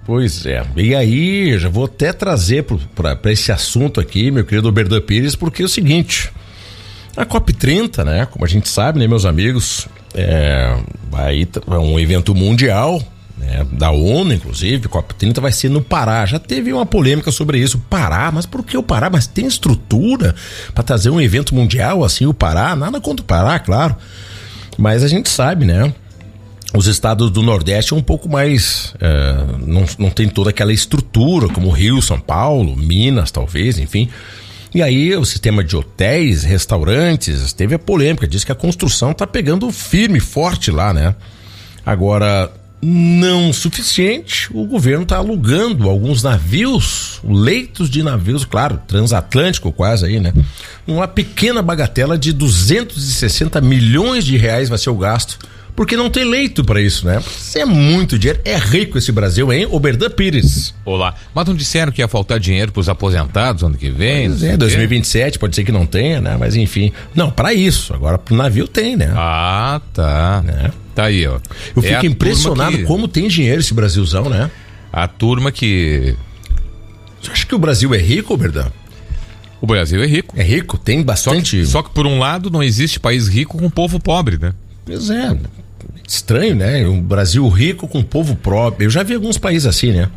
Pois é. E aí, já vou até trazer para esse assunto aqui, meu querido Oberdan Pires, porque é o seguinte, a COP30, né, como a gente sabe, né, meus amigos, é um evento mundial, né, da ONU, inclusive. COP30 vai ser no Pará. Já teve uma polêmica sobre isso. Pará, mas por que o Pará? Mas tem estrutura para trazer um evento mundial assim, o Pará? Nada contra o Pará, claro. Mas a gente sabe, né? Os estados do Nordeste é um pouco mais... não tem toda aquela estrutura, como Rio, São Paulo, Minas, talvez, enfim. E aí o sistema de hotéis, restaurantes, teve a polêmica. Diz que a construção tá pegando firme, forte lá, né? Agora... não suficiente, o governo está alugando alguns navios, leitos de navios, claro, transatlântico quase aí, né? Uma pequena bagatela de 260 milhões de reais vai ser o gasto, porque não tem leito para isso, né? Isso é muito dinheiro, é rico esse Brasil, hein? Oberdan Pires. Olá, mas não disseram que ia faltar dinheiro para os aposentados ano que vem? Pois é, 2027 pode ser que não tenha, né? Mas enfim, não, para isso, agora pro navio tem, né? Ah, tá. Né? Tá aí, ó. Eu fico impressionado como tem dinheiro esse Brasilzão, né? A turma que... Você acha que o Brasil é rico, Oberdan? O Brasil é rico. É rico, tem bastante... Só que por um lado não existe país rico com povo pobre, né? Pois é, estranho, né? Um Brasil rico com povo pobre. Eu já vi alguns países assim, né?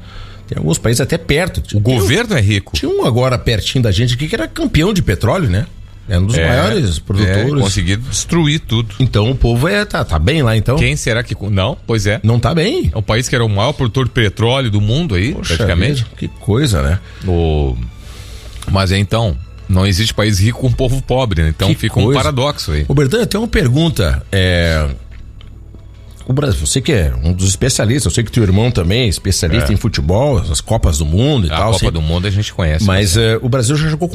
Tem alguns países até perto. O governo é rico. Tinha um agora pertinho da gente aqui que era campeão de petróleo, né? É um dos maiores produtores. Conseguiram destruir tudo. Então o povo tá bem lá, então. Quem será que... Não, pois é. Não tá bem. É um país que era o maior produtor de petróleo do mundo aí, poxa praticamente. Vida, que coisa, né? Mas então, não existe país rico com povo pobre, né? Então que fica coisa. Um paradoxo aí. Oberdan, eu tenho uma pergunta. O Brasil, você que é um dos especialistas, eu sei que teu irmão também é especialista em futebol, as Copas do Mundo e tal. A Copa do Mundo a gente conhece. Mas o Brasil já jogou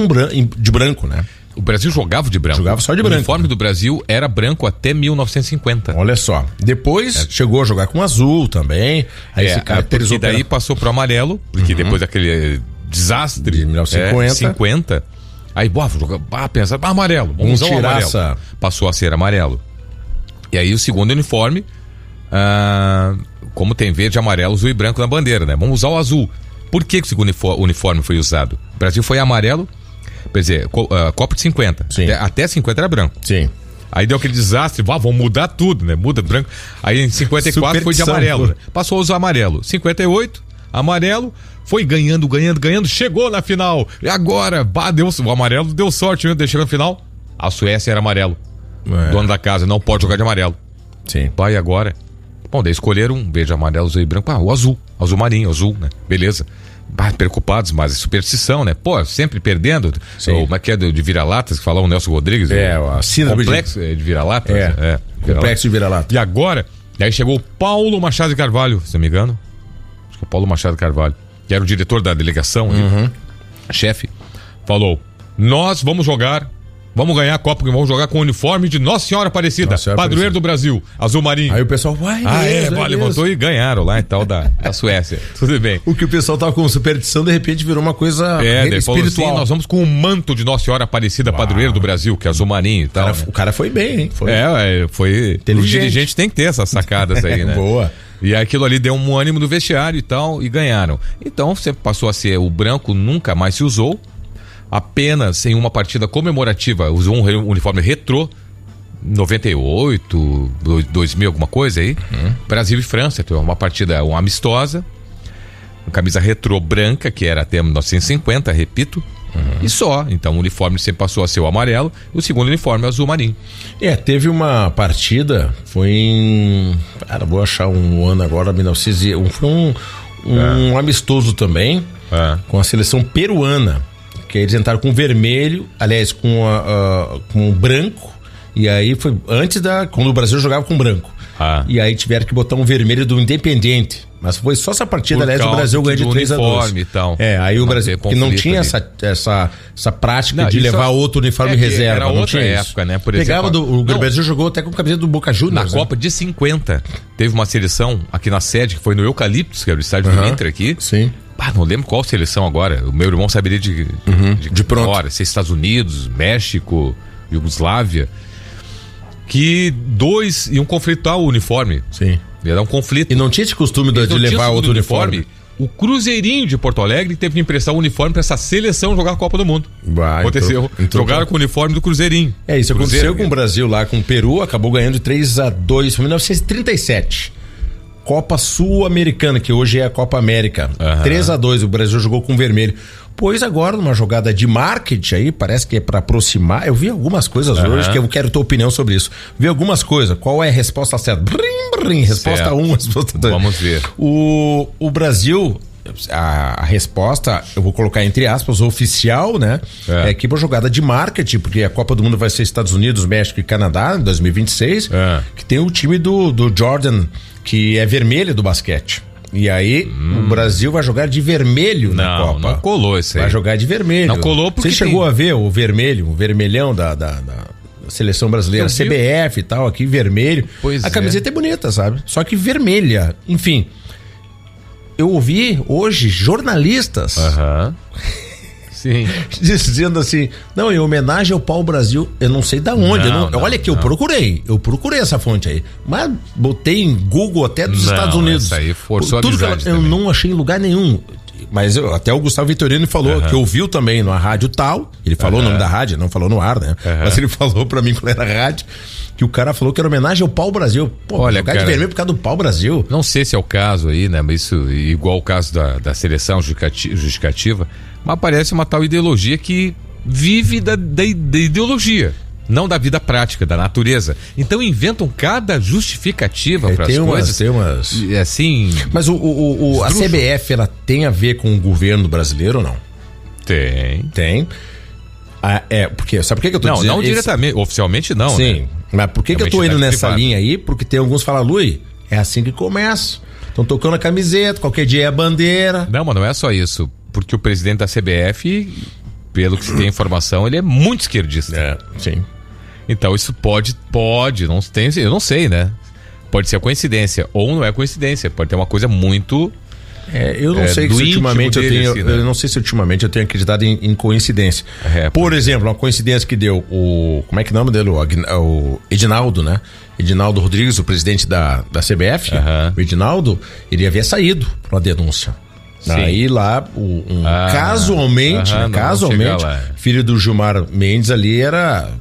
de branco, né? O Brasil jogava de branco. Jogava só de branco. O uniforme do Brasil era branco até 1950. Olha só. Depois chegou a jogar com azul também. Aí se caracterizou. E daí passou pro amarelo, porque depois daquele desastre de 1950. Aí, pensa, amarelo. Vamos usar o amarelo. Passou a ser amarelo. E aí o segundo uniforme, como tem verde, amarelo, azul e branco na bandeira, né? Vamos usar o azul. Por que o segundo uniforme foi usado? O Brasil foi amarelo. Quer dizer, Copa de 50. Até 50 era branco. Sim. Aí deu aquele desastre, vamos mudar tudo, né? Muda branco. Aí em 54 foi de amarelo. Né? Passou a usar amarelo. 58, amarelo, foi ganhando, chegou na final. E agora, o amarelo deu sorte, né? Deixou na final. A Suécia era amarelo. Dono da casa, não pode jogar de amarelo. Sim. Vai agora. Bom, daí escolheram um verde, amarelo, azul e branco. O azul marinho, azul, né? Beleza. Preocupados, mas é superstição, né? Pô, sempre perdendo. Como é que é de vira-latas, que falou o Nelson Rodrigues? A síndrome complexo de vira-latas. Complexo de vira-lata. E agora, daí chegou o Paulo Machado de Carvalho, se não me engano. Acho que o Paulo Machado de Carvalho, que era o diretor da delegação, chefe, falou: nós vamos ganhar a Copa, vamos jogar com o uniforme de Nossa Senhora Aparecida, padroeiro do Brasil, azul marinho. Aí o pessoal vai, levantou e ganharam lá e tal da Suécia. Tudo bem. O que o pessoal tava com superstição, de repente virou uma coisa espiritual. Assim, nós vamos com o manto de Nossa Senhora Aparecida, padroeiro do Brasil, que é azul marinho e tal. O cara foi bem, hein? Foi. Os dirigentes têm que ter essas sacadas aí, né? Boa. E aquilo ali deu um ânimo no vestiário e tal, e ganharam. Então você passou a ser o branco, nunca mais se usou. Apenas em uma partida comemorativa usou um uniforme retrô, 98, 2000, alguma coisa aí. Brasil e França, uma partida amistosa, uma camisa retrô branca, que era até 1950, repito. E só, então o uniforme sempre passou a ser o amarelo, e o segundo uniforme é o azul marinho. Teve uma partida, foi em... Cara, vou achar um ano agora, 1900, foi um amistoso também, com a seleção peruana. Que eles entraram com vermelho, aliás, com branco, e aí foi antes quando o Brasil jogava com branco. E aí tiveram que botar um vermelho do Independente. Mas foi só essa partida, aliás, o Brasil ganhou de 3-2. E tal. Aí o Brasil, que não tinha essa prática de levar outro uniforme reserva. Era não outra tinha época, isso. né? Por exemplo, o Brasil jogou até com a camiseta do Boca Juniors. Na Copa de 50, teve uma seleção aqui na sede, que foi no Eucaliptus, que era o estádio do Inter aqui. Sim. Não lembro qual seleção agora. O meu irmão saberia de pronto. Se Estados Unidos, México, Iugoslávia. Que dois iam conflitar o uniforme. Sim. Ia dar um conflito. E não tinha esse costume de levar outro uniforme. o Cruzeirinho de Porto Alegre teve que emprestar o uniforme para essa seleção jogar a Copa do Mundo. Aconteceu. Jogaram com o uniforme do Cruzeirinho. Isso aconteceu com o Brasil lá com o Peru, acabou ganhando 3-2 em 1937. Copa Sul-Americana, que hoje é a Copa América. 3-2, o Brasil jogou com vermelho. Pois agora, numa jogada de marketing aí, parece que é para aproximar. Eu vi algumas coisas hoje que eu quero tua opinião sobre isso. Vi algumas coisas. Qual é a resposta certa? Resposta 1, resposta 2. Vamos ver. O Brasil, a resposta, eu vou colocar entre aspas, oficial, né? É que por jogada de marketing, porque a Copa do Mundo vai ser Estados Unidos, México e Canadá em 2026, que tem o time do Jordan, que é vermelho do basquete. E aí, o Brasil vai jogar de vermelho na Copa. Não colou isso aí. Vai jogar de vermelho. Não colou porque você chegou a ver o vermelho, o vermelhão da seleção brasileira, CBF e tal, aqui vermelho. A camiseta é bonita, sabe? Só que vermelha. Enfim, eu ouvi hoje jornalistas Sim. dizendo assim, não, em homenagem ao pau-brasil, eu não sei da onde. Olha que eu procurei essa fonte aí, mas botei em Google até dos Estados Unidos. Isso aí forçou tudo a amizade que eu também. não achei em lugar nenhum. Mas até o Gustavo Vitorino falou, que ouviu também na rádio tal, ele falou o nome da rádio, não falou no ar, né? Mas ele falou pra mim qual era a rádio, que o cara falou que era homenagem ao pau-brasil. Pô, olha, jogar cara, de vermelho por causa do pau-brasil. Não sei se é o caso aí, né? Mas isso, igual o caso da seleção justificativa, mas parece uma tal ideologia que vive da ideologia, não da vida prática, da natureza. Então inventam cada justificativa para as coisas. Tem umas... Assim... Mas a CBF, ela tem a ver com o governo brasileiro ou não? Tem. Porque, sabe por que eu tô dizendo? Não diretamente, oficialmente não. Sim, né? mas por que eu tô indo nessa linha aí? Porque tem alguns que falam, Lui, é assim que começa. Estão tocando a camiseta, qualquer dia é a bandeira. Não, mas não é só isso. Porque o presidente da CBF, pelo que se tem informação, ele é muito esquerdista. Sim. Então isso pode, não tem, eu não sei, né? Pode ser coincidência ou não é coincidência, pode ter uma coisa muito... eu não sei se ultimamente eu tenho, assim, né? Eu não sei se ultimamente eu tenho acreditado em coincidência. Por exemplo, uma coincidência que deu como é que é o nome dele? O Edinaldo, né? Edinaldo Rodrigues, o presidente da CBF, o Edinaldo, ele havia saído para uma denúncia. Aí lá, casualmente, filho do Gilmar Mendes ali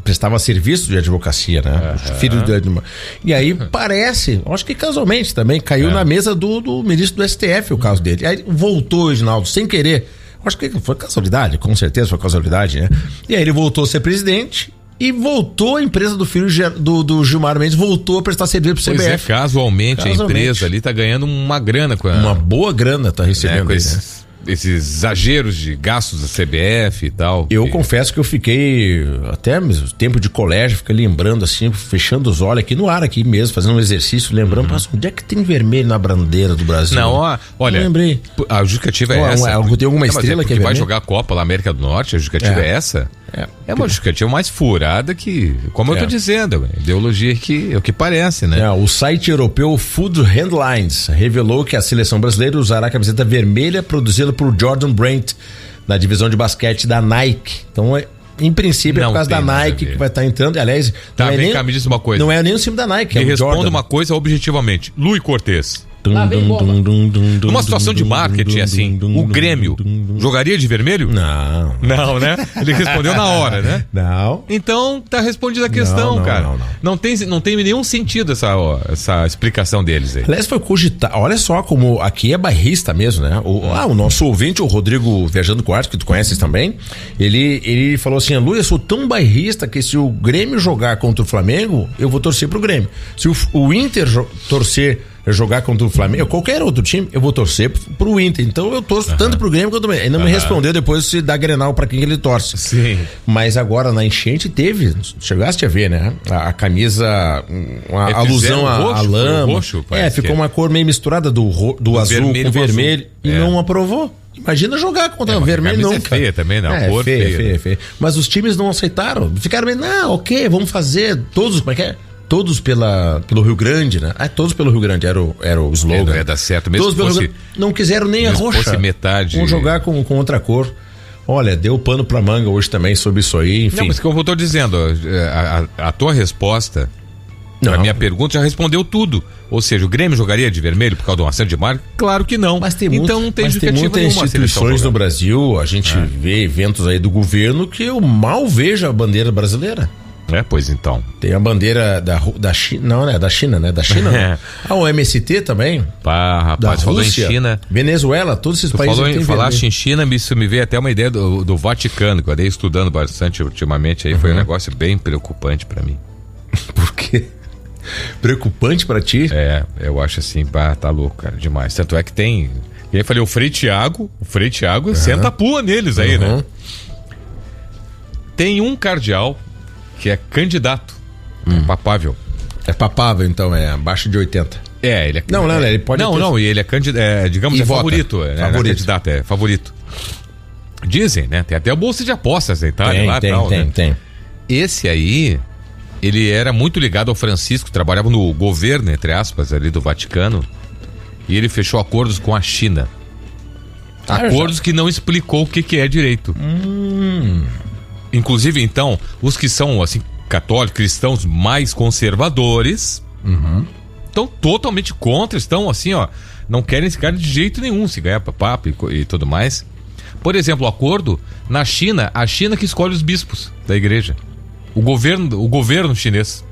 prestava serviço de advocacia, né? Filho do E aí parece, acho que casualmente também, caiu na mesa do ministro do STF o caso dele. Aí voltou o Edinaldo sem querer. Acho que foi casualidade, com certeza foi casualidade, né? E aí ele voltou a ser presidente. E voltou a empresa do filho do Gilmar Mendes, voltou a prestar serviço pro CBF. Pois é, casualmente a empresa ali tá ganhando uma grana com uma boa grana tá recebendo. Com esses exageros de gastos da CBF e tal. Eu confesso que eu fiquei até mesmo tempo de colégio, fiquei lembrando assim, fechando os olhos aqui no ar aqui mesmo, fazendo um exercício, lembrando, onde é que tem vermelho na bandeira do Brasil? Não, olha, não lembrei. A justificativa é essa. Tem alguma estrela que vai jogar a Copa lá América do Norte, a justificativa é essa? É uma justificativa mais furada que, como eu tô dizendo, ideologia que é o que parece, né? O site europeu Food Headlines revelou que a seleção brasileira usará a camiseta vermelha produzida por Jordan Brand na divisão de basquete da Nike. Então, em princípio, é por causa da Nike que vai estar entrando. Aliás, vem cá, me diz uma coisa. Não é nem o símbolo da Nike. Me responda uma coisa objetivamente. Luiz Cortez. Numa situação de marketing assim, o Grêmio jogaria de vermelho? Não, né? Ele respondeu na hora, né? Não. Então tá respondida a questão, cara. Não tem nenhum sentido essa explicação deles aí. Aliás, foi cogitado. Olha só como aqui é bairrista mesmo, né? O nosso ouvinte, o Rodrigo Viajando Quarto, que tu conheces também, ele falou assim: Lu, eu sou tão bairrista que se o Grêmio jogar contra o Flamengo, eu vou torcer pro Grêmio. Se o Inter jogar contra o Flamengo, qualquer outro time, eu vou torcer pro Inter. Então eu torço tanto pro Grêmio quanto pro Ele não me respondeu depois se dá Grenal pra quem ele torce. Sim. Mas agora na enchente chegaste a ver, né? A camisa, uma alusão à lama. Roxo, ficou uma cor meio misturada do azul com vermelho e não aprovou. Imagina jogar contra o vermelho nunca. É feia também, não. Cor feia. Mas os times não aceitaram. Ficaram bem, ok, vamos fazer todos, como é que é? Todos pelo Rio Grande, né? Todos pelo Rio Grande era o slogan. Não ia dar certo mesmo. Todos pelo Rio Grande. Não quiseram nem a roxa. Se fosse metade. Vamos jogar com outra cor. Olha, deu pano pra manga hoje também sobre isso aí, enfim. Não, mas como eu tô dizendo, a tua resposta A minha pergunta já respondeu tudo. Ou seja, o Grêmio jogaria de vermelho por causa de uma série de marca? Claro que não. Mas tem então não tem justificativa nenhuma. Instituições no Brasil, a gente vê eventos aí do governo que eu mal vejo a bandeira brasileira. Pois então. Tem a bandeira da China, não, né? Da China, né? Da China. Né? O MST também. Rapaz, falou Rússia, em China. Favenezuela, todos esses países. Falaste em China, isso me veio até uma ideia do Vaticano, que eu andei estudando bastante ultimamente aí, foi um negócio bem preocupante pra mim. Por quê? Preocupante pra ti? Eu acho assim, tá louco, cara, demais. Tanto é que tem. E aí falei, o Frei Tiago senta a pua neles aí, né? Tem um cardeal que é candidato, papável. É papável, então, é abaixo de 80. Ele é. Não, ele pode. Não, e ele é candidato, digamos, é favorito. Favorito. Candidato, é favorito. Dizem, né? Tem até a bolsa de apostas na Itália lá e tal. Tem. Esse aí, ele era muito ligado ao Francisco, trabalhava no governo, entre aspas, ali do Vaticano, e ele fechou acordos com a China. Acordos que não explicou o que é direito. Inclusive, então, os que são, assim, católicos, cristãos mais conservadores, estão totalmente contra, estão assim, não querem esse cara de jeito nenhum, se ganhar papo e tudo mais. Por exemplo, o acordo na China, a China que escolhe os bispos da igreja. O governo chinês.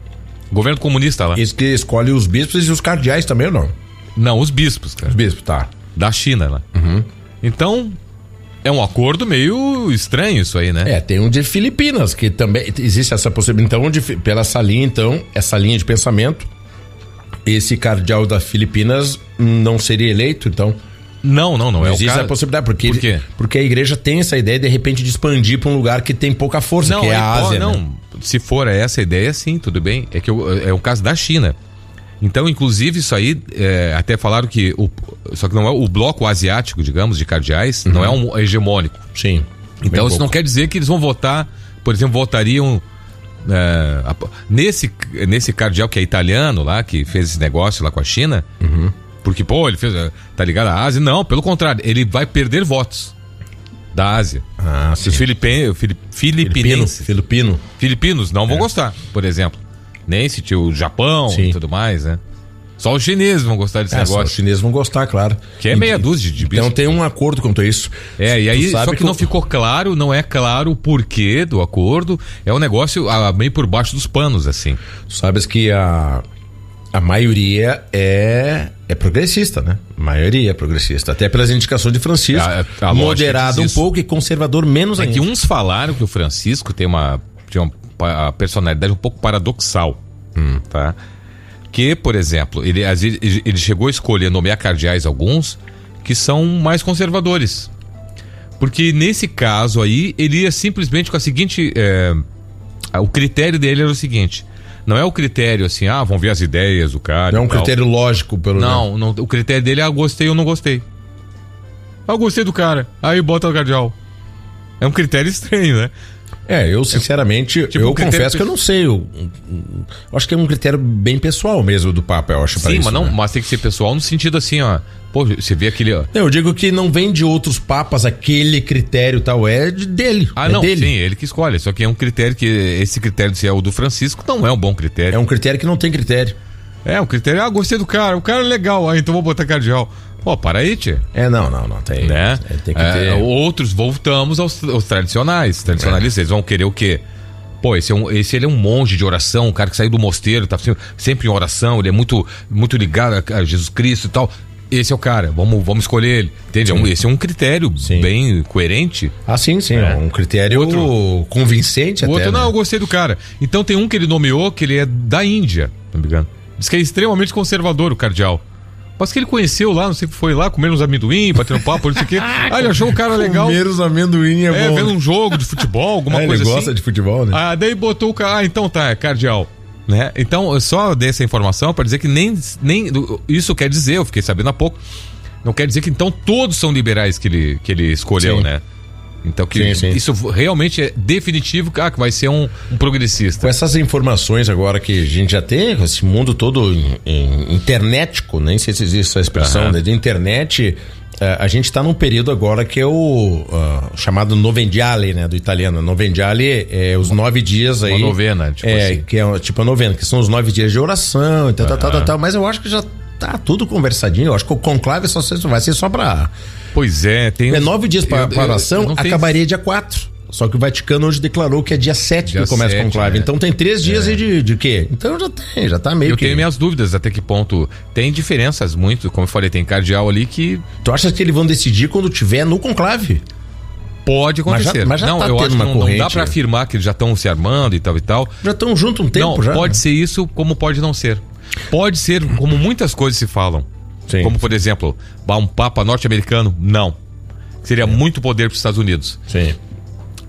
O governo comunista lá. Isso que escolhe os bispos e os cardeais também ou não? Não, os bispos, cara. Os bispos, tá. Da China lá. Então, é um acordo meio estranho isso aí, né? Tem um de Filipinas, que também existe essa possibilidade. Então, pela essa linha de pensamento, esse cardeal da Filipinas não seria eleito, então... Não existe a possibilidade, porque Por quê? Porque a igreja tem essa ideia de repente de expandir para um lugar que tem pouca força, que é a Ásia. Né? Se for essa ideia, sim, tudo bem. É que é o caso da China. Então, inclusive, isso aí, até falaram que só que não é o bloco asiático, digamos, de cardeais, não é um hegemônico. Sim. Então, isso não quer dizer que eles vão votar, por exemplo, votariam nesse cardeal que é italiano lá, que fez esse negócio lá com a China. Porque, ele fez, tá ligado à Ásia? Não, pelo contrário, ele vai perder votos da Ásia. Sim. Os filipinos não vão gostar, por exemplo. Nem se tinha o Japão e tudo mais, né? Só os chineses vão gostar desse negócio. Só os chineses vão gostar, claro. Que é meia dúzia de bichos. Então tem um acordo quanto a isso. E aí, só que não ficou claro, não é claro o porquê do acordo. É um negócio meio por baixo dos panos, assim. Tu sabes que a maioria é progressista, né? A maioria é progressista. Até pelas indicações de Francisco. Moderado um pouco e conservador menos ainda. É que uns falaram que o Francisco tinha uma personalidade um pouco paradoxal, tá? Que, por exemplo, ele chegou a escolher, nomear cardeais alguns que são mais conservadores. Porque nesse caso aí, ele ia simplesmente com a seguinte... o critério dele era o seguinte... Não é o critério assim, vão ver as ideias do cara. Não é um critério lógico, pelo menos. Não, o critério dele é gostei ou não gostei. Eu gostei do cara, aí bota o cardeal. É um critério estranho, né? Eu sinceramente, eu confesso que eu não sei. Eu acho que é um critério bem pessoal mesmo do Papa, eu acho. Sim, mas tem que ser pessoal no sentido assim, você vê aquele... Eu digo que não vem de outros papas aquele critério tal, dele. Dele. Sim, ele que escolhe. Só que é um critério que, esse critério se é o do Francisco, não é um bom critério. É um critério que não tem critério. É um critério, gostei do cara, o cara é legal, então vou botar cardeal. Para aí, tia. Não tem. Né? Tem que ter. Outros, voltamos aos tradicionais. Tradicionalistas, eles vão querer o quê? Esse ele é um monge de oração, um cara que saiu do mosteiro, tá sempre em oração, ele é muito, muito ligado a Jesus Cristo e tal. Esse é o cara, vamos escolher ele. Entende? Esse é um critério bem coerente. Sim. Um critério convincente até. Eu gostei do cara. Então tem um que ele nomeou, que ele é da Índia, não me engano. Diz que é extremamente conservador o cardeal. Mas que ele conheceu lá, não sei o que foi lá, comendo uns amendoim, batendo papo, não sei o que. Ele achou o cara legal. Comer os amendoim é bom. Vendo um jogo de futebol, alguma coisa ele assim. Ele gosta de futebol, né? Daí botou o cara, então tá, é cardeal. Né? Então, eu só dei essa informação para dizer que nem isso quer dizer, eu fiquei sabendo há pouco, não quer dizer que então todos são liberais que ele escolheu, né? Então isso realmente é definitivo que vai ser um progressista. Com essas informações agora que a gente já tem, esse mundo todo internetico, nem sei se existe essa expressão, né, de internet, a gente está num período agora que é o chamado Novendiale, né, do italiano. Novendiale é os 9 dias aí. Uma novena, tipo assim. Que é tipo a novena, que são os 9 dias de oração e tal, mas eu acho que já tá tudo conversadinho. Eu acho que o conclave vai ser só pra... Pois é, tem... 9 dias para oração, acabaria dia 4. Só que o Vaticano hoje declarou que é dia 7 que começa o conclave. Então tem 3 dias de quê? Então já tá meio que... Eu tenho minhas dúvidas até que ponto. Tem diferenças muito, como eu falei, tem cardeal ali que... Tu acha que eles vão decidir quando tiver no conclave? Pode acontecer. Mas já não, tá eu tendo acho que uma corrente. Não dá pra afirmar que eles já estão se armando e tal e tal. Já estão junto um tempo não, já. Pode ser isso, como pode não ser. Pode ser como muitas coisas se falam. Sim. Como, por exemplo, um papa norte-americano, não. Seria muito poder para os Estados Unidos. Sim.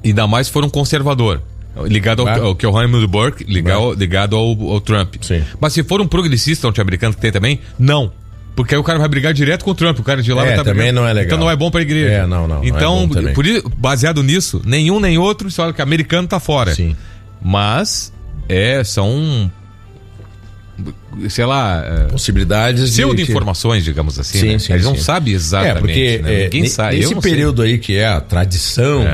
Ainda mais se for um conservador, ligado ao que é o Reinhold Burke, ligado ao Trump. Sim. Mas se for um progressista norte-americano que tem também, não. Porque aí o cara vai brigar direto com o Trump, o cara de lá vai estar também brigando. Não é legal. Então não é bom pra igreja. Não. Então, não é por isso, baseado nisso, nenhum nem outro, você olha que americano tá fora. Sim. Mas são, sei lá, possibilidades pseudo-informações, digamos assim. Sim, né? sim, eles não sabem exatamente. Porque né? Ninguém sabe. Nesse período aí que é a tradição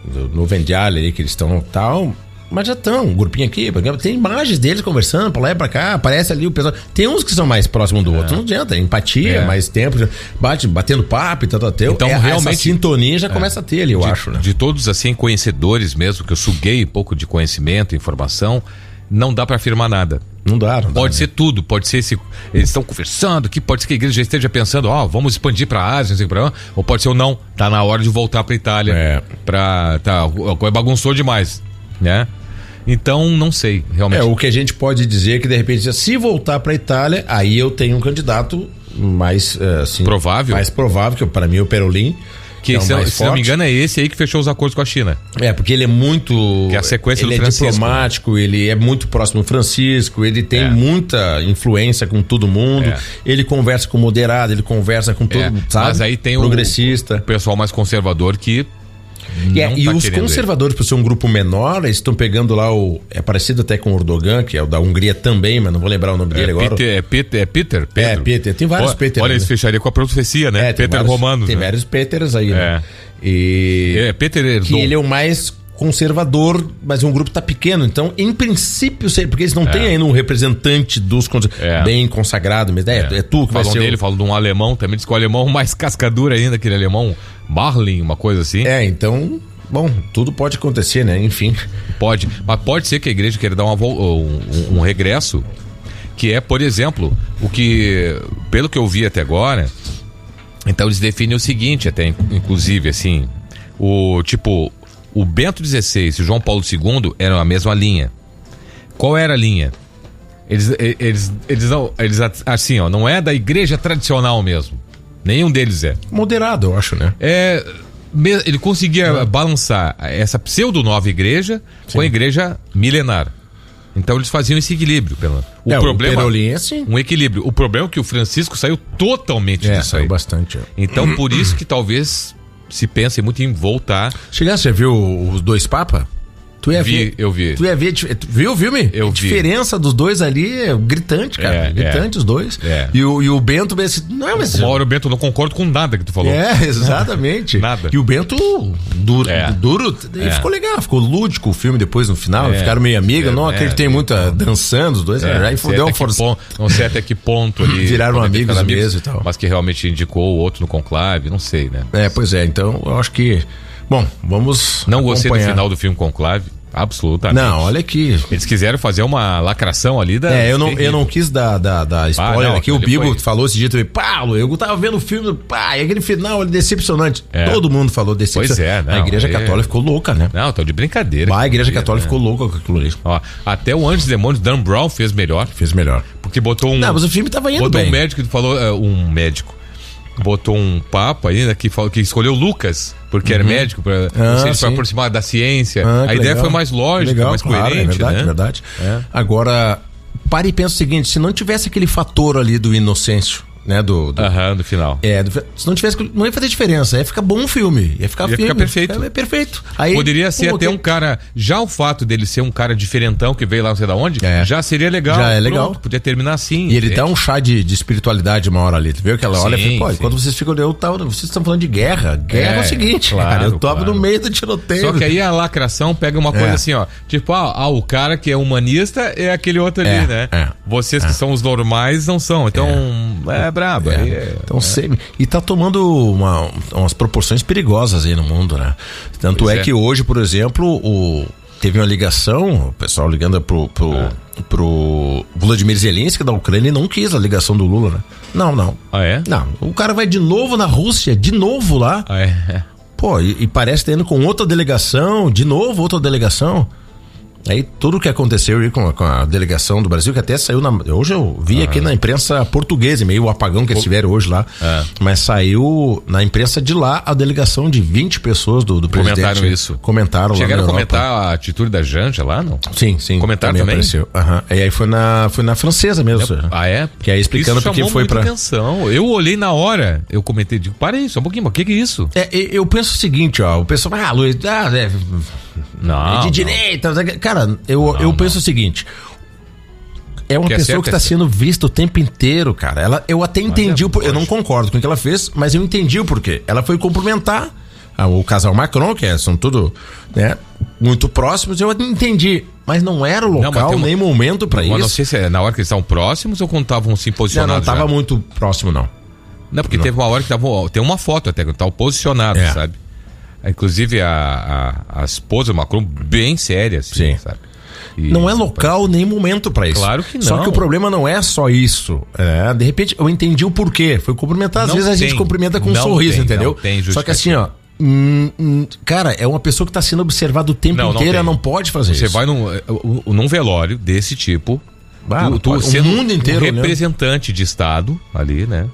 do Novendiale aí que eles estão tal, mas já estão, um grupinho aqui, tem imagens deles conversando pra lá e pra cá, aparece ali o pessoal. Tem uns que são mais próximos do outro, não adianta, empatia, mais tempo, batendo papo e tal. Então realmente essa sintonia já começa a ter ali, eu acho, né? De todos assim conhecedores mesmo, que eu suguei um pouco de conhecimento, informação, não dá pra afirmar nada. Não dá. Pode ser tudo, pode ser eles estão conversando, que pode ser que a igreja já esteja pensando, vamos expandir pra Ásia, não sei pra onde, ou pode ser ou não, tá na hora de voltar pra Itália, a coisa bagunçou demais, né? Então, não sei, realmente. O que a gente pode dizer é que de repente, se voltar pra Itália, aí eu tenho um candidato mais provável, que para mim é o Parolin. Que, se não me engano, é esse aí que fechou os acordos com a China. Porque ele é muito... Que é a sequência do Francisco. Ele é diplomático, ele é muito próximo do Francisco, ele tem muita influência com todo mundo, ele conversa com o moderado, ele conversa com todo mundo, sabe? Mas aí tem progressista. O pessoal mais conservador que... E os conservadores, por ser um grupo menor, eles estão pegando lá é parecido até com o Erdogan, que é o da Hungria também, mas não vou lembrar o nome dele agora. Peter. Peter, tem vários Peter. Olha, eles fechariam com a profecia, né? Peter Romanos. Tem vários Peters aí, né? Peter Erdogan. Que ele é o mais conservador, mas um grupo tá pequeno, então em princípio, porque eles não têm ainda um representante dos bem consagrado, mas é tu que vai ser. Falam de um alemão, também diz que o alemão mais cascadura ainda, aquele alemão Marlin, uma coisa assim. Então, bom, tudo pode acontecer, né? Enfim. Pode, mas pode ser que a igreja queira dar um regresso, que é, por exemplo, o que, pelo que eu vi até agora, então eles definem o seguinte, até inclusive assim, o Bento XVI e o João Paulo II eram a mesma linha. Qual era a linha? Eles assim, não é da igreja tradicional mesmo. Nenhum deles é. Moderado, eu acho, né? Ele conseguia balançar essa pseudo-nova igreja com a igreja milenar. Então eles faziam esse equilíbrio. O problema é assim. Um equilíbrio. O problema é que o Francisco saiu totalmente disso aí. Saiu bastante. Então por isso que talvez se pense muito em voltar. Chegasse a ver os dois papas? Eu vi. Tu ia ver, viu o filme? Eu vi. A diferença dos dois ali é gritante, cara. Gritante os dois. E o Bento... Não, mas... Uma hora o Bento não concordo com nada que tu falou. Exatamente. Nada. E o Bento duro. Ficou legal, ficou lúdico o filme depois no final. Ficaram meio amigos. Não acreditei muito dançando os dois. Já deu uma força. Não sei até que ponto ali. Viraram amigos mesmo e tal. Mas que realmente indicou o outro no conclave, não sei, né? Pois é. Então, eu acho que... Bom, vamos Não gostei do final do filme Conclave, absolutamente. Não, olha aqui. Eles quiseram fazer uma lacração ali da... eu não quis dar spoiler aqui. O Bibo falou esse dia também, Paulo, eu tava vendo o filme, e aquele final ali decepcionante. Todo mundo falou decepcionante. Pois a Igreja Católica ficou louca, né? Não, tô de brincadeira. A Igreja Católica ficou louca com aquilo ali. Até o Anjos e Demônios, Dan Brown fez melhor. Porque botou um... Não, mas o filme tava indo botou bem. Um médico que falou... um médico. Botou um papo ainda que escolheu Lucas, porque era médico, para aproximar da ciência. A ideia foi mais lógica, mais coerente. É verdade. Agora, pare e pensa o seguinte: se não tivesse aquele fator ali do Inocêncio, né? Do final. Se não tivesse, não ia fazer diferença. Ia ficar bom o filme. Ia ficar perfeito. Perfeito. Aí, poderia ser até um cara. Já o fato dele ser um cara diferentão que veio lá não sei da onde, já seria legal. Já é legal. Pronto, podia terminar assim. E ele dá um chá de espiritualidade uma hora ali. Tu viu que ela olha e fala, quando vocês ficam. Vocês estão falando de guerra. Guerra é o seguinte, claro, cara. Eu tava no meio do tiroteio. Só que aí a lacração pega uma coisa assim, ó. Tipo, o cara que é humanista é aquele outro ali, né? Vocês que são os normais não são. Então, é brabo. Então, e tá tomando umas proporções perigosas aí no mundo, né? Tanto é que hoje, por exemplo, teve uma ligação, o pessoal ligando pro Vladimir Zelensky da Ucrânia, e não quis a ligação do Lula, né? Não. Ah, é? Não. O cara vai de novo na Rússia, de novo lá. Ah, é? Pô, e parece que tá indo com outra delegação, de novo outra delegação. Aí tudo que aconteceu aí com a delegação do Brasil, que até saiu hoje eu vi aqui na imprensa portuguesa, meio o apagão que eles tiveram hoje lá, mas saiu na imprensa de lá a delegação de 20 pessoas do presidente. Comentaram isso. Comentaram. Chegaram a comentar a atitude da Janja lá, não? Sim. Comentaram também? E aí foi na francesa mesmo. Ah, é? Que aí explicando porque foi pra... atenção. Eu olhei na hora, eu comentei, digo, para aí, só um pouquinho, o que é isso? Eu penso o seguinte, ó, o pessoal vai, Luiz, não, de direita, cara, eu penso o seguinte, é uma pessoa que está sendo vista o tempo inteiro, cara. Eu até entendi eu não concordo com o que ela fez, mas eu entendi o porquê. Ela foi cumprimentar o casal Macron, que são tudo, né, muito próximos, eu entendi, mas não era o local nem momento pra isso. Não sei se é na hora que eles estavam próximos ou quando estavam se posicionando. Não tava muito próximo, não. Não, porque teve uma hora que tem uma foto até que estavam posicionados, sabe? Inclusive a esposa do Macron bem séria, assim, sabe? E não é local nem momento pra isso. Claro que não. Só que o problema não é só isso. De repente eu entendi o porquê. Foi cumprimentar, às vezes a gente cumprimenta com um sorriso, entendeu? Só que assim, ó, cara, é uma pessoa que tá sendo observada o tempo inteiro, não pode fazer isso. Você vai num velório desse tipo, tu sendo mundo inteiro, um representante de Estado ali, né?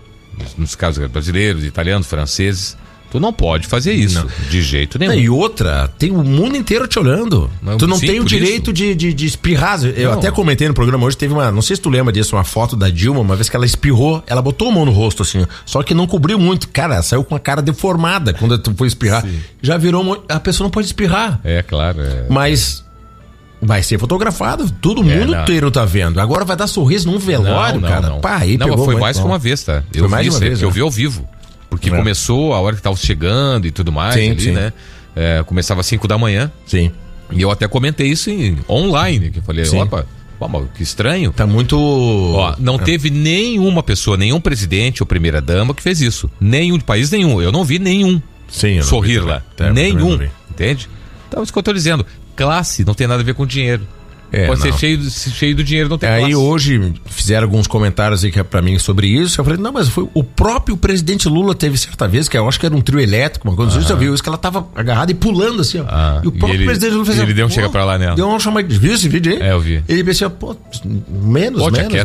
Nos casos brasileiros, italianos, franceses. Tu não pode fazer isso, de jeito nenhum. E outra, tem o mundo inteiro te olhando. Tu não tem o direito de espirrar. Eu até comentei no programa hoje, teve não sei se tu lembra disso, uma foto da Dilma, uma vez que ela espirrou, ela botou a mão no rosto assim, só que não cobriu muito. Cara, saiu com a cara deformada quando tu foi espirrar. Sim. Já virou, a pessoa não pode espirrar. Claro. Mas vai ser fotografado, todo mundo inteiro tá vendo. Agora vai dar sorriso num velório, cara. Pá, aí pegou foi mais que uma vez, tá? Eu vi isso aí, porque eu vi ao vivo. Porque começou a hora que tava chegando e tudo mais, né? Começava às 5 da manhã. Sim. E eu até comentei isso online, que eu falei, opa, que estranho. Tá muito... não teve nenhuma pessoa, nenhum presidente ou primeira-dama que fez isso. Nenhum, de país nenhum. Eu não vi nenhum sorrir lá. Nenhum, entende? Então, isso que eu tô dizendo. Classe não tem nada a ver com dinheiro. Pode ser cheio do dinheiro, não tem classe. Aí hoje fizeram alguns comentários aí pra mim sobre isso. Eu falei, não, mas foi o próprio presidente Lula teve certa vez, que eu acho que era um trio elétrico, uma coisa assim, você viu isso, que ela tava agarrada e pulando assim, ó. E o próprio presidente Lula fez ele deu um chega pra lá nela. Deu uma chamada, viu esse vídeo aí? Eu vi. Ele pensou, menos.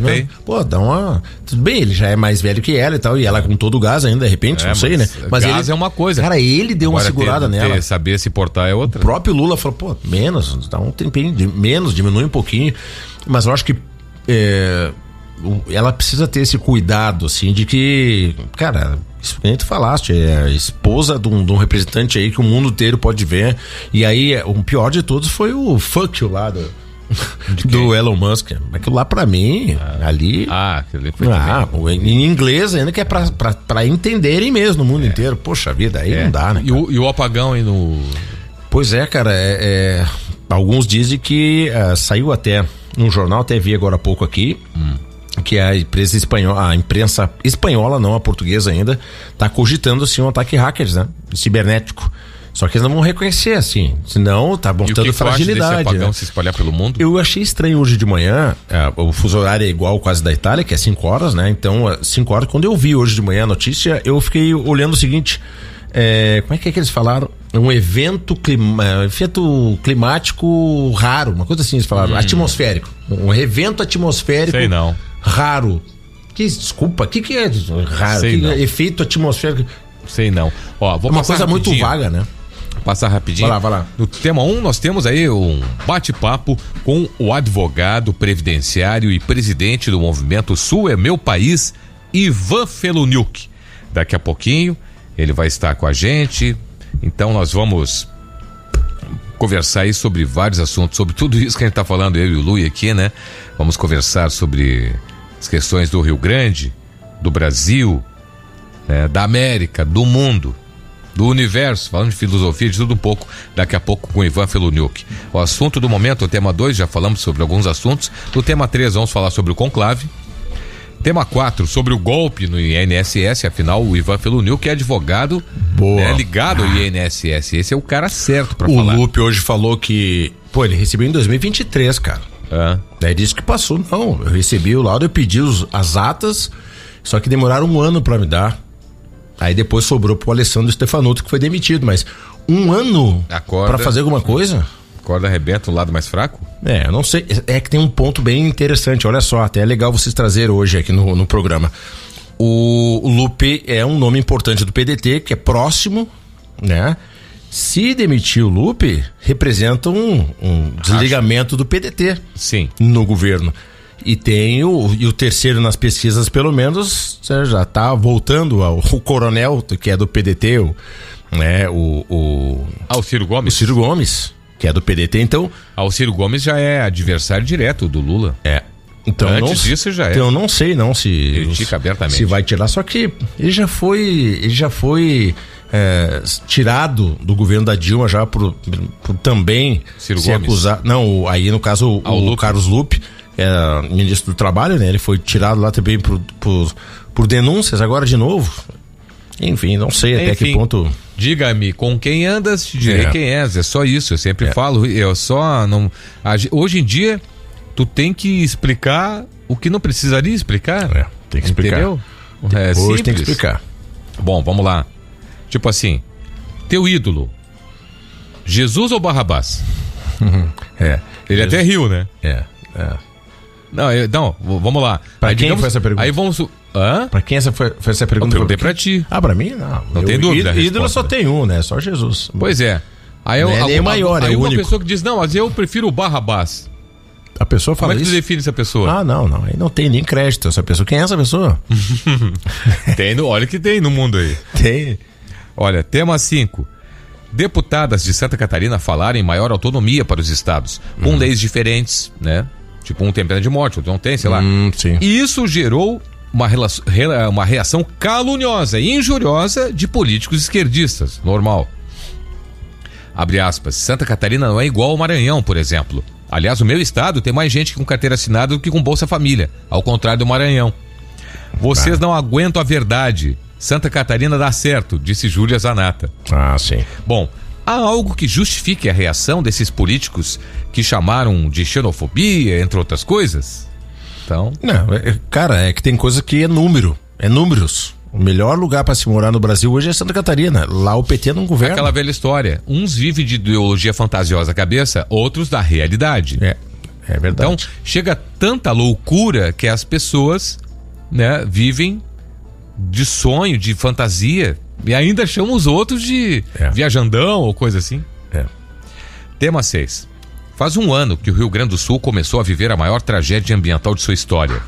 Aí. Dá uma... Tudo bem, ele já é mais velho que ela e tal, e ela com todo o gás ainda, de repente, não sei, né? Mas gás é uma coisa. Cara, ele deu uma segurada nela. Saber se portar é outra. O próprio Lula falou, menos, dá um tempinho, menos, diminui um pouquinho. Mas eu acho que ela precisa ter esse cuidado, assim, de que, cara, isso que a gente falaste, é esposa de um representante aí que o mundo inteiro pode ver. E aí, o pior de todos foi o fuck you lá do Elon Musk. Aquilo lá pra mim, ali. Aquilo foi em inglês ainda, que é pra entenderem mesmo no mundo inteiro. Poxa vida, aí não dá, né? E o apagão aí no. Pois é, cara, alguns dizem que saiu até no jornal, até vi agora há pouco aqui, que a empresa espanhola, a imprensa espanhola, não a portuguesa ainda, tá cogitando assim um ataque hackers, né? Cibernético. Só que eles não vão reconhecer assim, senão tá mostrando fragilidade. Desse apagão, né? Se espalhar pelo mundo? Eu achei estranho hoje de manhã, o fuso horário é igual quase da Itália, que é 5 horas, né? Então, 5 horas, quando eu vi hoje de manhã a notícia, eu fiquei olhando o seguinte, como é que eles falaram? Um evento climático raro, uma coisa assim eles falaram, atmosférico. Um evento atmosférico raro. Desculpa, o que é raro? Efeito atmosférico? Sei não. Vou uma coisa muito vaga, né? Passar rapidinho. Vai lá. No tema 1, nós temos aí um bate-papo com o advogado previdenciário e presidente do movimento Sul é Meu País, Ivan Feluniuk. Daqui a pouquinho ele vai estar com a gente, então nós vamos conversar aí sobre vários assuntos, sobre tudo isso que a gente está falando, eu e o Lui aqui, né? Vamos conversar sobre as questões do Rio Grande, do Brasil, né? Da América, do mundo, do universo, falando de filosofia, de tudo um pouco, daqui a pouco com o Ivan Feluniuk. O assunto do momento, o tema 2, já falamos sobre alguns assuntos. No tema 3, vamos falar sobre o conclave. Tema 4, sobre o golpe no INSS, afinal o Ivan Feluniuk é advogado, né, ligado ao INSS, esse é o cara certo pra falar. O Lupe hoje falou que, ele recebeu em 2023, cara. Daí disse que passou, não, eu recebi o laudo, eu pedi as atas, só que demoraram um ano pra me dar. Aí depois sobrou pro Alessandro Stefanuto, que foi demitido, mas um ano pra fazer alguma coisa? Corda arrebenta o lado mais fraco? Eu não sei, é que tem um ponto bem interessante, olha só, até é legal vocês trazerem hoje aqui no programa. O Lupe é um nome importante do PDT, que é próximo, né? Se demitir o Lupe, representa um desligamento do PDT. Sim. No governo. E tem o terceiro nas pesquisas, pelo menos, já tá voltando o coronel, que é do PDT, o Ciro Gomes. O Ciro Gomes, que é do PDT, então... O Ciro Gomes já é adversário direto do Lula. Então, antes disso já é. Então eu não sei se... Critica abertamente. Se vai tirar, só que ele já foi tirado do governo da Dilma já por também Ciro se Gomes. acusar... Não, aí no caso o Carlos Lupe, ministro do Trabalho, né? Ele foi tirado lá também por denúncias, agora de novo. Enfim, não sei até que ponto... Diga-me com quem andas, te direi quem és. É só isso, eu sempre falo. Eu só não... Hoje em dia, tu tem que explicar o que não precisaria explicar. Tem que explicar. Entendeu? Hoje tem que explicar. Bom, vamos lá. Tipo assim, teu ídolo, Jesus ou Barrabás? Ele até riu, né? Não, vamos lá. Pra quem foi essa pergunta? Aí vamos... Pra quem foi essa pergunta? Eu perguntei pra ti. Pra mim, não tem dúvida. Ídolo só tem um, né? Só Jesus. Pois é. Aí é maior, é uma único. pessoa que diz, não, mas eu prefiro o Barrabás. A pessoa fala isso? Como é que tu define essa pessoa? Não. Aí não tem nem crédito essa pessoa. Quem é essa pessoa? Olha que tem no mundo aí. Tem. Olha, tema 5. Deputadas de Santa Catarina falaram em maior autonomia para os estados, com leis diferentes, né? Tipo, um tem pena de morte, outro não tem, sei lá. Sim. E isso gerou uma reação caluniosa e injuriosa de políticos esquerdistas. Normal. Abre aspas. Santa Catarina não é igual ao Maranhão, por exemplo. Aliás, o meu estado tem mais gente com carteira assinada do que com Bolsa Família, ao contrário do Maranhão. Vocês não aguentam a verdade. Santa Catarina dá certo, disse Júlia Zanata. Sim. Bom, há algo que justifique a reação desses políticos que chamaram de xenofobia, entre outras coisas? Então... Não, cara, é que tem coisa que é número, é números. O melhor lugar para se morar no Brasil hoje é Santa Catarina. Lá o PT não governa. Aquela velha história. Uns vivem de ideologia fantasiosa à cabeça, outros da realidade. É verdade. Então, chega tanta loucura que as pessoas, né, vivem de sonho, de fantasia, e ainda chamam os outros de viajandão ou coisa assim. Tema 6. Faz um ano que o Rio Grande do Sul começou a viver a maior tragédia ambiental de sua história.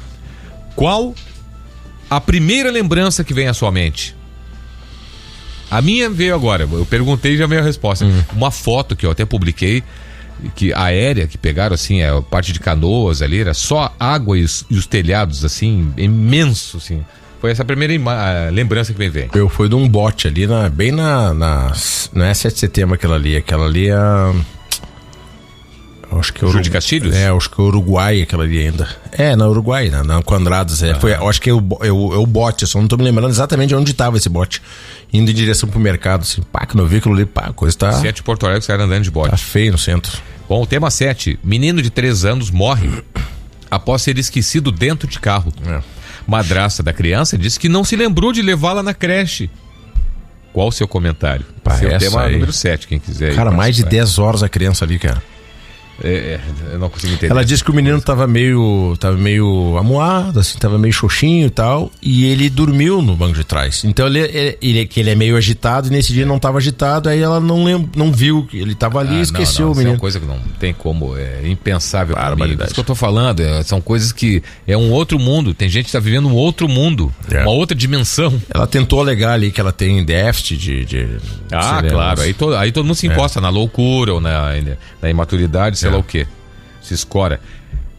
Qual a primeira lembrança que vem à sua mente? A minha veio agora, eu perguntei e já veio a resposta. Uma foto que eu até publiquei, que aérea, que pegaram assim, a parte de Canoas ali, era só água e os telhados assim, imenso assim. Foi essa a primeira lembrança que me vem. Eu fui de um bote ali, bem não é 7 de setembro aquela ali é acho que Júlio de Castilhos? Acho que é Uruguai aquela ali ainda. Na Uruguai, na Quandradas. Acho que é o bote, só não tô me lembrando exatamente onde tava esse bote. Indo em direção pro mercado, assim, quando eu vi aquilo ali, a coisa tá... 7 de Porto Alegre, os caras andando de bote. Tá feio no centro. Bom, o tema 7. Menino de 3 anos morre após ser esquecido dentro de carro. Madrasta da criança disse que não se lembrou de levá-la na creche. Qual o seu comentário? Esse é o tema número 7, quem quiser. Cara, mais de 10 horas a criança ali, cara. Eu não consigo entender. Ela disse que o menino tava meio amuado, assim, tava meio xoxinho e tal, e ele dormiu no banco de trás. Então ele é meio agitado, e nesse dia não tava agitado, aí ela não viu que ele tava ali e esqueceu o menino. É uma coisa que não tem como, é impensável pra mim. Barbaridade. Isso que eu tô falando, são coisas que é um outro mundo, tem gente que tá vivendo um outro mundo, uma outra dimensão. Ela tentou alegar ali que ela tem déficit de claro, aí todo mundo se encosta na loucura ou na imaturidade, sei lá o quê. Se escora.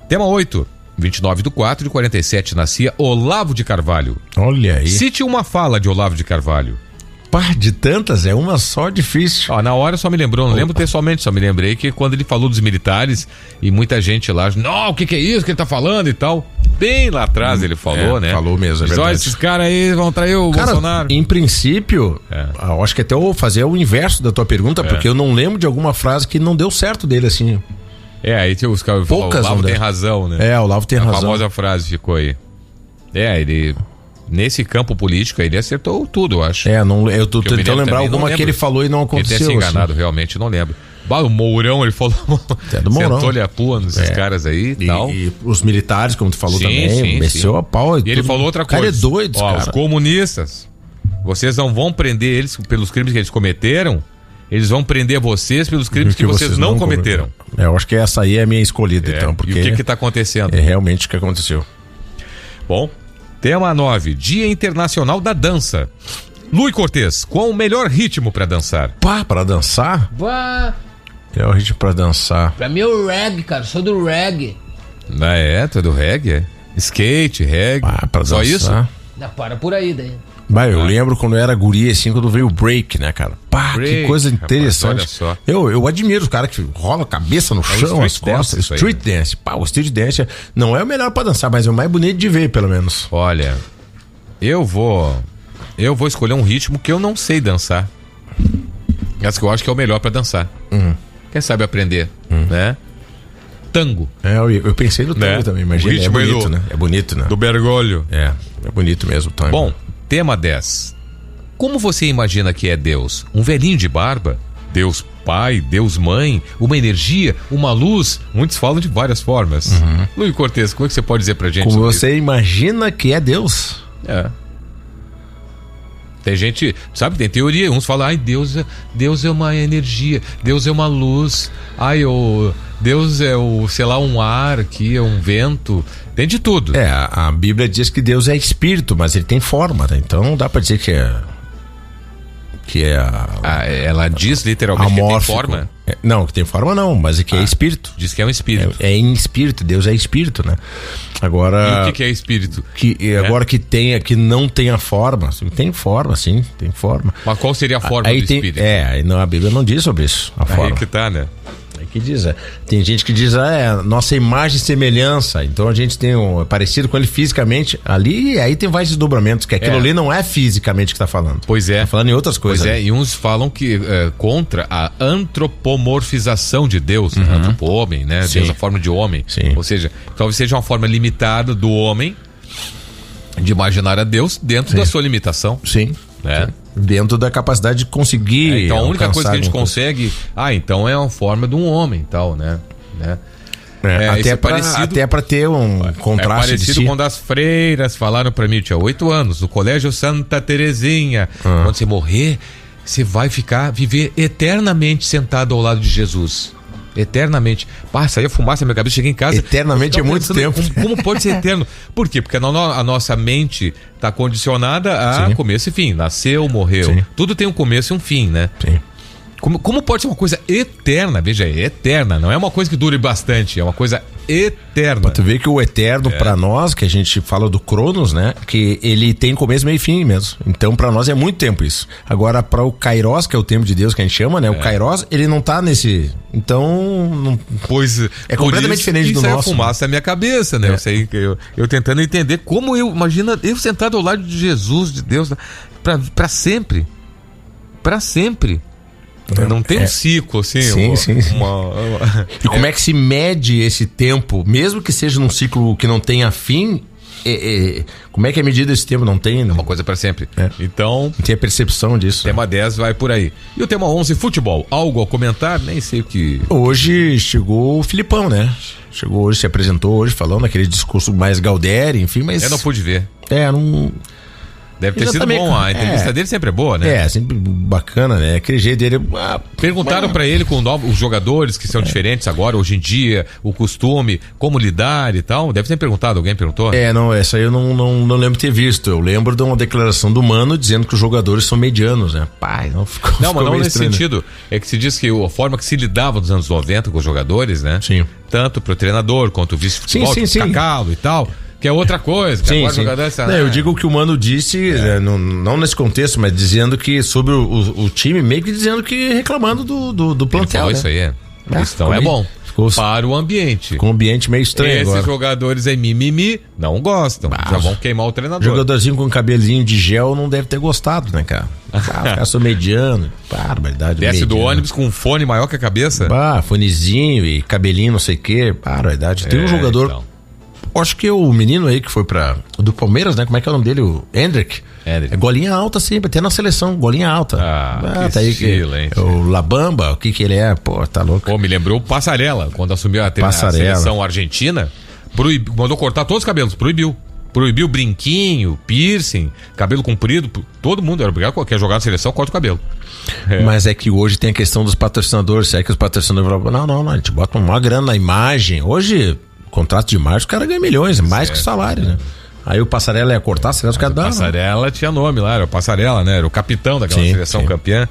Tema 8, 29/4/47, nascia Olavo de Carvalho. Olha aí. Cite uma fala de Olavo de Carvalho. Pá, de tantas, é uma só difícil. Na hora só me lembrou, não lembro pessoalmente, só me lembrei que quando ele falou dos militares e muita gente lá, não, o que é isso que ele tá falando e tal. Bem lá atrás ele falou, né? Falou mesmo, é verdade. Esses caras aí vão trair o Bolsonaro. Em princípio, eu acho que até eu vou fazer o inverso da tua pergunta, porque eu não lembro de alguma frase que não deu certo dele, assim. Aí os caras falam, o Olavo tem razão, né? O Olavo tem razão. A famosa frase ficou aí. Ele... Nesse campo político, ele acertou tudo, eu acho. Eu tô tentando lembrar alguma que ele falou e não aconteceu. Ele tenha se enganado, realmente, não lembro. O Mourão, ele falou. Do Mourão. Sentou-lhe a pua nesses caras aí e tal. E os militares, como tu falou também, desceu a pau. E ele falou outra coisa. O cara é doido, cara. Os comunistas, vocês não vão prender eles pelos crimes que eles cometeram, eles vão prender vocês pelos crimes que vocês não cometeram. Eu acho que essa aí é a minha escolhida, então. Porque e o que tá acontecendo? É realmente o que aconteceu. Bom, tema 9, Dia Internacional da Dança. Luiz Cortez, qual o melhor ritmo pra dançar? Pra dançar? É o ritmo pra dançar. Pra mim é o reggae, cara, sou do reggae. Tu é do reggae? Skate, reggae, pra só dançar. isso? Não, para por aí daí. Eu lembro quando eu era guri, assim, quando veio o break, né, cara? Break, que coisa interessante. rapaz, olha só. Eu admiro os caras que rolam a cabeça no chão, as costas. Street dance. O street dance não é o melhor pra dançar, mas é o mais bonito de ver, pelo menos. Olha, eu vou escolher um ritmo que eu não sei dançar. Mas que eu acho que é o melhor pra dançar. Quem sabe aprender, né? Tango. Eu pensei no tango também, imagina. É bonito, né? É bonito, né? Do Bergoglio. É bonito mesmo o tango. Bom, tema 10. Como você imagina que é Deus? Um velhinho de barba? Deus pai? Deus mãe? Uma energia? Uma luz? Muitos falam de várias formas. Luiz Cortez, como é que você pode dizer pra gente? Como você imagina que é Deus? Tem gente, sabe, tem teoria, uns falam, Deus é uma energia, Deus é uma luz, Deus é um ar aqui, é um vento, tem de tudo. A Bíblia diz que Deus é espírito, mas ele tem forma, né? Então não dá pra dizer que ela diz literalmente amórfico. Que tem forma. Não, que tem forma não, mas que é espírito. Diz que é um espírito. É em espírito, Deus é espírito, né? Agora. E o que é espírito? Agora que não tenha forma. Tem forma, sim, tem forma. Mas qual seria a forma do espírito? A Bíblia não diz sobre isso. A forma. Aí que tá, né? Que diz, tem gente que diz, nossa imagem e semelhança, então a gente tem parecido com ele fisicamente ali, e aí tem vários desdobramentos, que aquilo ali não é fisicamente que tá falando. Pois é. Tá falando em outras coisas. Pois e uns falam que contra a antropomorfização de Deus, antropo-homem, né? Sim. Deus a forma de homem. Sim. Ou seja, talvez seja uma forma limitada do homem de imaginar a Deus dentro da sua limitação. Sim. Né? Dentro da capacidade de conseguir. Então a única coisa que a gente consegue. Então é uma forma de um homem e tal, né? Até pra ter um contraste. É parecido quando as freiras falaram pra mim, eu tinha 8 anos, no Colégio Santa Terezinha. Quando você morrer, você vai viver eternamente sentado ao lado de Jesus. Eternamente. Saía fumaça na minha cabeça, cheguei em casa. Eternamente é muito tempo. Como pode ser eterno? Por quê? Porque a nossa mente está condicionada a começo e fim. Nasceu, morreu. Sim. Tudo tem um começo e um fim, né? Sim. Como pode ser uma coisa eterna? Veja, é eterna. Não é uma coisa que dure bastante. É uma coisa eterna. Pra tu ver que o eterno, pra nós, que a gente fala do Cronos, né? Que ele tem começo, meio e fim mesmo. Então, pra nós é muito tempo isso. Agora, pra o Kairos, que é o tempo de Deus que a gente chama, né? O Kairos, ele não tá nesse... Então... é completamente diferente do nosso. Isso é fumaça na minha cabeça, né? Eu tentando entender como imagina eu sentado ao lado de Jesus, de Deus, pra sempre. Pra sempre. Não tem um ciclo, assim. Sim. E como é que se mede esse tempo, mesmo que seja num ciclo que não tenha fim, como é que é medida esse tempo? Não tem, É uma coisa pra sempre. Então, não tem a percepção disso. tema 10 vai por aí. E o tema 11, futebol. Algo a comentar? Nem sei o que... Hoje chegou o Filipão, né? Chegou hoje, se apresentou hoje, falando aquele discurso mais Galdéri, enfim, mas... Eu não pude ver. não... Deve ter sido Exatamente. bom, a entrevista dele sempre é boa, né? sempre bacana, né? Aquele jeito dele... Perguntaram pra ele com os jogadores que são diferentes agora, hoje em dia, o costume, como lidar e tal. Deve ter perguntado, alguém perguntou? Não, essa aí eu não lembro de ter visto. Eu lembro de uma declaração do Mano dizendo que os jogadores são medianos, né? Pai, não ficou. Não, mas não nesse estranho, sentido. É que se diz que a forma que se lidava nos anos 90 com os jogadores, né? Sim. Tanto pro treinador quanto o vice-futebol, Sim. Cacalo e tal. Que é outra coisa. Que agora jogador eu digo o que o Mano disse, não nesse contexto, mas dizendo que sobre o time, meio que dizendo que reclamando do plantel. Né? Isso aí Então é bom. Para o ambiente. Com um ambiente meio estranho. Esses agora. jogadores aí mimimi não gostam. Já vão queimar o treinador. Jogadorzinho com cabelinho de gel não deve ter gostado, né, cara? Os caras são mediano. Barbaridade. Desce mediano. do ônibus com um fone maior que a cabeça. Fonezinho e cabelinho, não sei o quê. Barbaridade. Tem um jogador. Então. Acho que o menino aí que foi do Palmeiras, né? Como é que é o nome dele? O Hendrick. É golinha alta sempre, até na seleção, golinha alta. Que tá aí estilo, hein? O Labamba, o que ele é? Pô, tá louco. Pô, me lembrou o Passarella, quando assumiu a seleção argentina, mandou cortar todos os cabelos, proibiu. Proibiu brinquinho, piercing, cabelo comprido, todo mundo era obrigado, qualquer jogar na seleção, corta o cabelo. Mas é que hoje tem a questão dos patrocinadores, é que os patrocinadores falam, não, a gente bota uma grana na imagem. Hoje, contrato de imagem, o cara ganha milhões, mais que o salário, né? Aí o Passarella ia cortar, será que os caras dão? O Passarella tinha nome lá, era o Passarella, né? Era o capitão daquela seleção campeã.